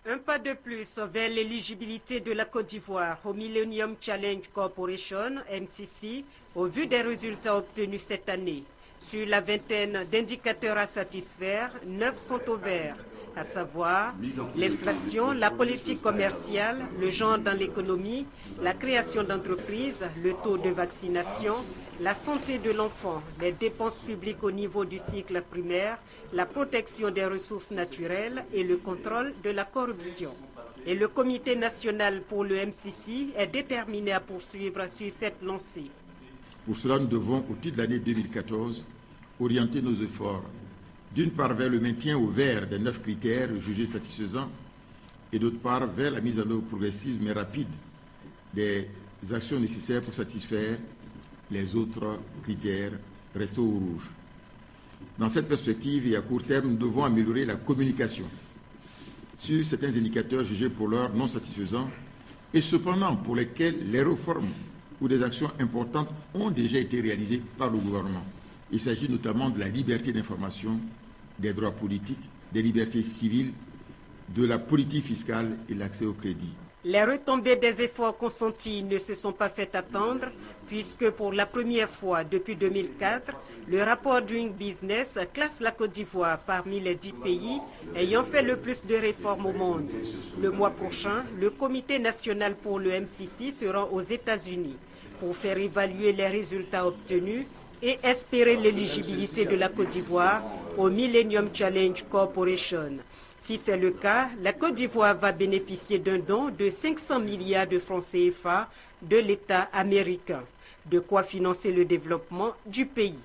Un pas de plus vers l'éligibilité de la Côte d'Ivoire au Millennium Challenge Corporation, MCC, au vu des résultats obtenus cette année. Sur la vingtaine d'indicateurs à satisfaire, 9 sont au vert, à savoir l'inflation, la politique commerciale, le genre dans l'économie, la création d'entreprises, le taux de vaccination, la santé de l'enfant, les dépenses publiques au niveau du cycle primaire, la protection des ressources naturelles et le contrôle de la corruption. Et le Comité national pour le MCC est déterminé à poursuivre sur cette lancée. Pour cela, nous devons, au titre de l'année 2014, orienter nos efforts, d'une part vers le maintien au vert des 9 critères jugés satisfaisants et d'autre part vers la mise en œuvre progressive mais rapide des actions nécessaires pour satisfaire les autres critères restés au rouge. Dans cette perspective et à court terme, nous devons améliorer la communication sur certains indicateurs jugés pour l'heure non satisfaisants et cependant pour lesquels les réformes ou des actions importantes ont déjà été réalisées par le gouvernement. Il s'agit notamment de la liberté d'information, des droits politiques, des libertés civiles, de la politique fiscale et l'accès au crédit. Les retombées des efforts consentis ne se sont pas fait attendre puisque pour la première fois depuis 2004, le rapport Doing Business classe la Côte d'Ivoire parmi les 10 pays ayant fait le plus de réformes au monde. Le mois prochain, le Comité national pour le MCC sera aux États-Unis pour faire évaluer les résultats obtenus et espérer l'éligibilité de la Côte d'Ivoire au Millennium Challenge Corporation. Si c'est le cas, la Côte d'Ivoire va bénéficier d'un don de 500 milliards de francs CFA de l'État américain, de quoi financer le développement du pays.